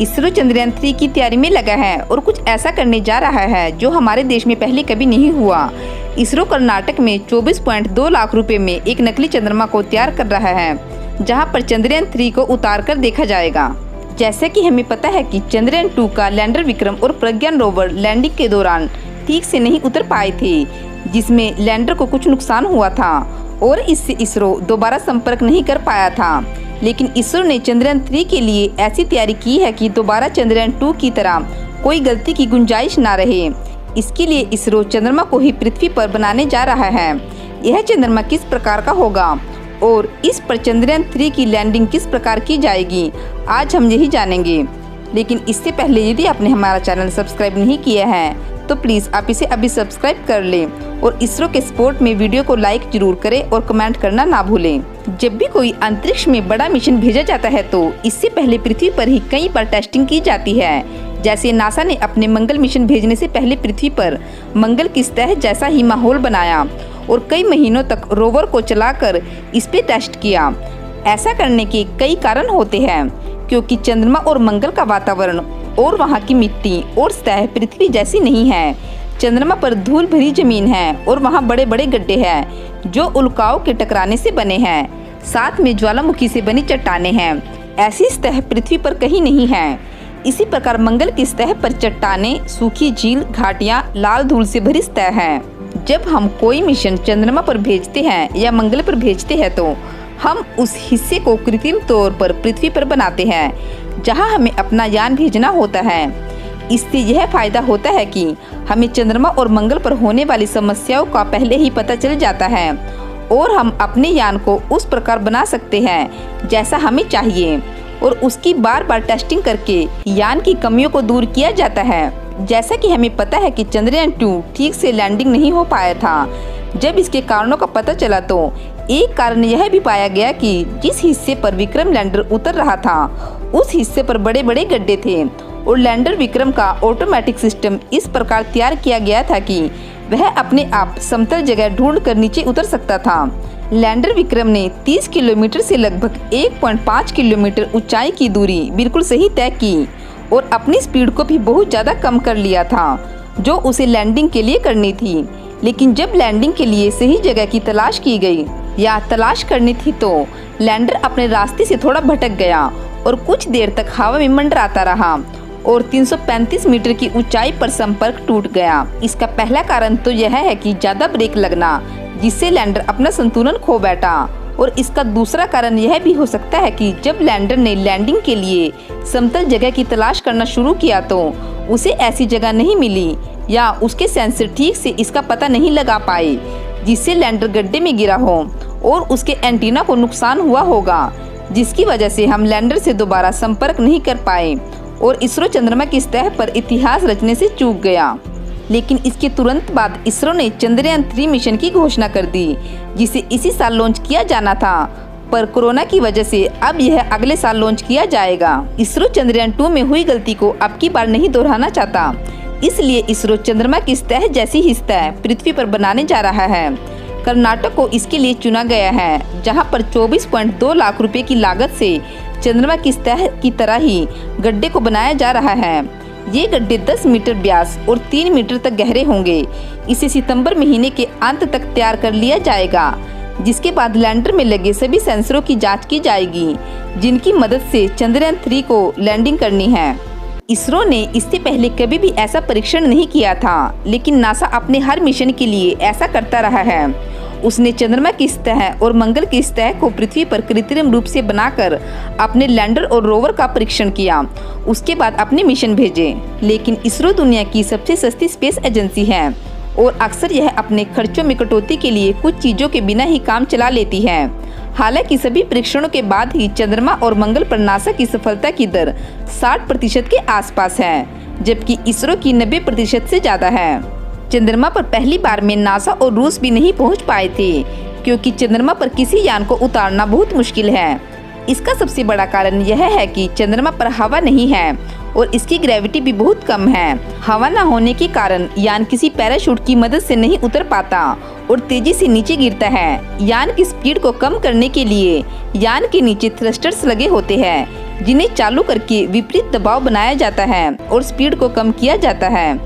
इसरो चंद्रयान 3 की तैयारी में लगा है और कुछ ऐसा करने जा रहा है जो हमारे देश में पहले कभी नहीं हुआ। इसरो कर्नाटक में 24.2 लाख रुपए में एक नकली चंद्रमा को तैयार कर रहा है, जहां पर चंद्रयान 3 को उतार कर देखा जाएगा। जैसे कि हमें पता है कि चंद्रयान 2 का लैंडर विक्रम और प्रज्ञान रोवर लैंडिंग के दौरान ठीक से नहीं उतर पाए थे, जिसमें लैंडर को कुछ नुकसान हुआ था और इससे इसरो दोबारा संपर्क नहीं कर पाया था। लेकिन इसरो ने चंद्रयान 3 के लिए ऐसी तैयारी की है कि दोबारा चंद्रयान 2 की तरह कोई गलती की गुंजाइश ना रहे। इसके लिए इसरो चंद्रमा को ही पृथ्वी पर बनाने जा रहा है। यह चंद्रमा किस प्रकार का होगा और इस पर चंद्रयान 3 की लैंडिंग किस प्रकार की जाएगी, आज हम यही जानेंगे। लेकिन इससे पहले यदि आपने हमारा चैनल सब्सक्राइब नहीं किया है तो प्लीज़ आप इसे अभी सब्सक्राइब कर लें और इसरो के सपोर्ट में वीडियो को लाइक जरूर करें और कमेंट करना ना भूलें। जब भी कोई अंतरिक्ष में बड़ा मिशन भेजा जाता है तो इससे पहले पृथ्वी पर ही कई बार टेस्टिंग की जाती है। जैसे नासा ने अपने मंगल मिशन भेजने से पहले पृथ्वी पर मंगल की सतह जैसा ही माहौल बनाया और कई महीनों तक रोवर को चलाकर इस पे टेस्ट किया। ऐसा करने के कई कारण होते हैं, क्योंकि चंद्रमा और मंगल का वातावरण और वहाँ की मिट्टी और सतह पृथ्वी जैसी नहीं है। चंद्रमा पर धूल भरी जमीन है और वहाँ बड़े बड़े गड्ढे हैं जो उल्काओं के टकराने से बने हैं। साथ में ज्वालामुखी से बनी चट्टानें हैं। ऐसी सतह पृथ्वी पर कहीं नहीं है। इसी प्रकार मंगल की सतह पर चट्टानें, सूखी झील, घाटियाँ, लाल धूल से भरी सतह है। जब हम कोई मिशन चंद्रमा पर भेजते हैं या मंगल पर भेजते हैं तो हम उस हिस्से को कृत्रिम तौर पर पृथ्वी पर बनाते हैं जहां हमें अपना यान भेजना होता है। इससे यह फायदा होता है कि हमें चंद्रमा और मंगल पर होने वाली समस्याओं का पहले ही पता चल जाता है और हम अपने यान को उस प्रकार बना सकते हैं जैसा हमें चाहिए और उसकी बार बार टेस्टिंग करके यान की कमियों को दूर किया जाता है। जैसा कि हमें पता है कि चंद्रयान 2 ठीक से लैंडिंग नहीं हो पाया था। जब इसके कारणों का पता चला तो एक कारण यह भी पाया गया कि जिस हिस्से पर विक्रम लैंडर उतर रहा था उस हिस्से पर बड़े बड़े गड्ढे थे और लैंडर विक्रम का ऑटोमेटिक सिस्टम इस प्रकार तैयार किया गया था कि वह अपने आप समतल जगह ढूंढ कर नीचे उतर सकता था। लैंडर विक्रम ने 30 किलोमीटर से लगभग 1.5 किलोमीटर ऊंचाई की दूरी बिल्कुल सही तय की और अपनी स्पीड को भी बहुत ज़्यादा कम कर लिया था जो उसे लैंडिंग के लिए करनी थी। लेकिन जब लैंडिंग के लिए सही जगह की तलाश की गई या तलाश करनी थी तो लैंडर अपने रास्ते से थोड़ा भटक गया और कुछ देर तक हवा में मंडराता रहा और 335 मीटर की ऊंचाई पर संपर्क टूट गया। इसका पहला कारण तो यह है कि ज़्यादा ब्रेक लगना, जिससे लैंडर अपना संतुलन खो बैठा। और इसका दूसरा कारण यह भी हो सकता है कि जब लैंडर ने लैंडिंग के लिए समतल जगह की तलाश करना शुरू किया तो उसे ऐसी जगह नहीं मिली या उसके सेंसर ठीक से इसका पता नहीं लगा पाए, जिससे लैंडर गड्ढे में गिरा हो और उसके एंटीना को नुकसान हुआ होगा, जिसकी वजह से हम लैंडर से दोबारा संपर्क नहीं कर पाए और इसरो चंद्रमा की सतह पर इतिहास रचने से चूक गया। लेकिन इसके तुरंत बाद इसरो ने चंद्रयान 3 मिशन की घोषणा कर दी, जिसे इसी साल लॉन्च किया जाना था, पर कोरोना की वजह से अब यह अगले साल लॉन्च किया जाएगा। इसरो चंद्रयान 2 में हुई गलती को अब की बार नहीं दोहराना चाहता, इसलिए इसरो चंद्रमा की सतह जैसी ही सतह पृथ्वी पर बनाने जा रहा है। कर्नाटक को इसके लिए चुना गया है, जहां पर 24.2 लाख रुपए की लागत से चंद्रमा की सतह की तरह ही गड्ढे को बनाया जा रहा है। ये गड्ढे 10 मीटर व्यास और 3 मीटर तक गहरे होंगे। इसे सितंबर महीने के अंत तक तैयार कर लिया जाएगा, जिसके बाद लैंडर में लगे सभी सेंसरों की जांच की जाएगी, जिनकी मदद से चंद्रयान 3 को लैंडिंग करनी है। इसरो ने इससे पहले कभी भी ऐसा परीक्षण नहीं किया था, लेकिन नासा अपने हर मिशन के लिए ऐसा करता रहा है। उसने चंद्रमा की सतह और मंगल की सतह को पृथ्वी पर कृत्रिम रूप से बनाकर अपने लैंडर और रोवर का परीक्षण किया, उसके बाद अपने मिशन भेजे। लेकिन इसरो दुनिया की सबसे सस्ती स्पेस एजेंसी है और अक्सर यह अपने खर्चों में कटौती के लिए कुछ चीज़ों के बिना ही काम चला लेती है। हालांकि सभी परीक्षणों के बाद ही चंद्रमा और मंगल पर नासा की सफलता की दर 60% के आसपास है, जबकि इसरो की 90% से ज़्यादा है। चंद्रमा पर पहली बार में नासा और रूस भी नहीं पहुंच पाए थे, क्योंकि चंद्रमा पर किसी यान को उतारना बहुत मुश्किल है। इसका सबसे बड़ा कारण यह है कि चंद्रमा पर हवा नहीं है और इसकी ग्रेविटी भी बहुत कम है। हवा न होने के कारण यान किसी पैराशूट की मदद से नहीं उतर पाता और तेजी से नीचे गिरता है। यान की स्पीड को कम करने के लिए यान के नीचे थ्रस्टर्स लगे होते हैं। जिन्हें चालू करके विपरीत दबाव बनाया जाता है और स्पीड को कम किया जाता है।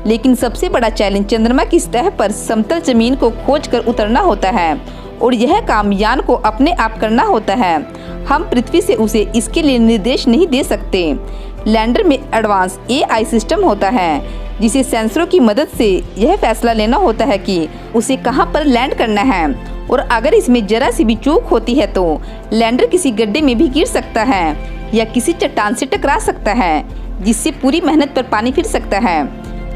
लेकिन सबसे बड़ा चैलेंज चंद्रमा की सतह पर समतल जमीन को खोजकर उतरना होता है और यह काम यान को अपने आप करना होता है। हम पृथ्वी से उसे इसके लिए निर्देश नहीं दे सकते। लैंडर में एडवांस AI सिस्टम होता है जिसे सेंसरों की मदद से यह फैसला लेना होता है कि उसे कहां पर लैंड करना है, और अगर इसमें जरा सी भी चूक होती है तो लैंडर किसी गड्ढे में भी गिर सकता है या किसी चट्टान से टकरा सकता है, जिससे पूरी मेहनत पर पानी फिर सकता है।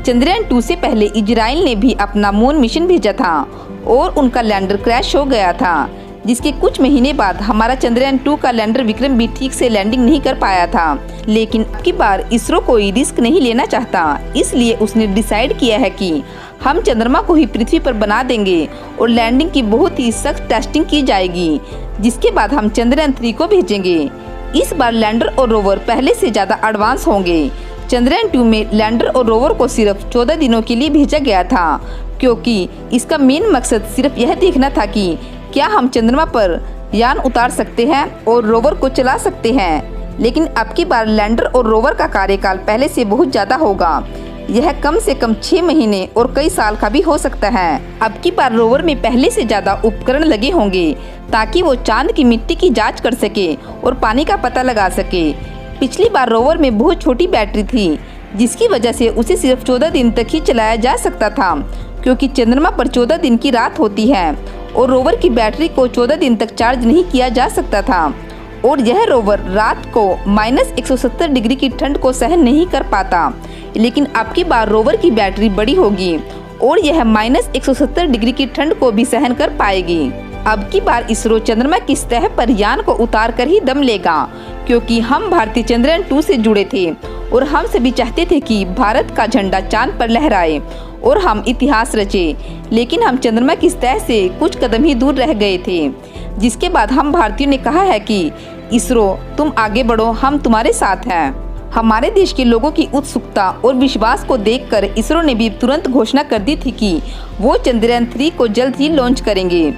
चंद्रयान 2 से पहले इजराइल ने भी अपना मून मिशन भेजा था और उनका लैंडर क्रैश हो गया था, जिसके कुछ महीने बाद हमारा चंद्रयान 2 का लैंडर विक्रम भी ठीक से लैंडिंग नहीं कर पाया था। लेकिन अब की बार इसरो कोई रिस्क नहीं लेना चाहता, इसलिए उसने डिसाइड किया है कि हम चंद्रमा को ही पृथ्वी पर बना देंगे और लैंडिंग की बहुत ही सख्त टेस्टिंग की जाएगी, जिसके बाद हम चंद्रयान 3 को भेजेंगे। इस बार लैंडर और रोवर पहले से ज्यादा एडवांस होंगे। चंद्रयान 2 में लैंडर और रोवर को सिर्फ 14 दिनों के लिए भेजा गया था, क्योंकि इसका मेन मकसद सिर्फ यह देखना था कि क्या हम चंद्रमा पर यान उतार सकते हैं और रोवर को चला सकते हैं। लेकिन अब की बार लैंडर और रोवर का कार्यकाल पहले से बहुत ज्यादा होगा। यह कम से कम 6 महीने और कई साल का भी हो सकता है। अब की बार रोवर में पहले से ज्यादा उपकरण लगे होंगे ताकि वो चांद की मिट्टी की जांच कर सके और पानी का पता लगा सके। पिछली बार रोवर में बहुत छोटी बैटरी थी, जिसकी वजह से उसे सिर्फ 14 दिन तक ही चलाया जा सकता था, क्योंकि चंद्रमा पर 14 दिन की रात होती है और रोवर की बैटरी को 14 दिन तक चार्ज नहीं किया जा सकता था, और यह रोवर रात को -170 डिग्री की ठंड को सहन नहीं कर पाता। लेकिन अब की बार रोवर की बैटरी बड़ी होगी और यह -170 डिग्री की ठंड को भी सहन कर पाएगी। अब की बार इसरो चंद्रमा की सतह पर यान को उतार कर ही दम लेगा, क्योंकि हम भारतीय चंद्रयान 2 से जुड़े थे और हम सभी चाहते थे कि भारत का झंडा चांद पर लहराए और हम इतिहास रचे। लेकिन हम चंद्रमा की सतह से कुछ कदम ही दूर रह गए थे, जिसके बाद हम भारतीयों ने कहा है कि इसरो तुम आगे बढ़ो, हम तुम्हारे साथ हैं। हमारे देश के लोगों की उत्सुकता और विश्वास को देखकर इसरो ने भी तुरंत घोषणा कर दी थी कि वो चंद्रयान 3 को जल्द ही लॉन्च करेंगे।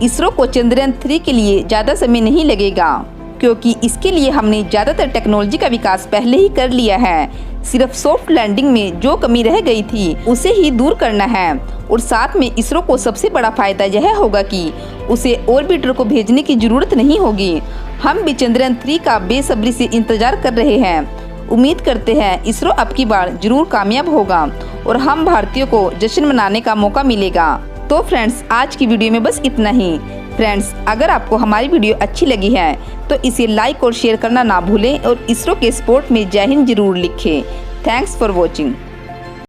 इसरो को चंद्रयान 3 के लिए ज़्यादा समय नहीं लगेगा, क्योंकि इसके लिए हमने ज़्यादातर टेक्नोलॉजी का विकास पहले ही कर लिया है। सिर्फ सॉफ्ट लैंडिंग में जो कमी रह गई थी उसे ही दूर करना है, और साथ में इसरो को सबसे बड़ा फायदा यह होगा कि उसे ऑर्बिटर को भेजने की जरूरत नहीं होगी। हम भी चंद्रयान 3 का बेसब्री से इंतजार कर रहे हैं। उम्मीद करते हैं इसरो अब की बार जरूर कामयाब होगा और हम भारतीयों को जश्न मनाने का मौका मिलेगा। तो फ्रेंड्स, आज की वीडियो में बस इतना ही। फ्रेंड्स, अगर आपको हमारी वीडियो अच्छी लगी है तो इसे लाइक और शेयर करना ना भूलें और इसरो के सपोर्ट में जय हिंद जरूर लिखें। Thanks for watching.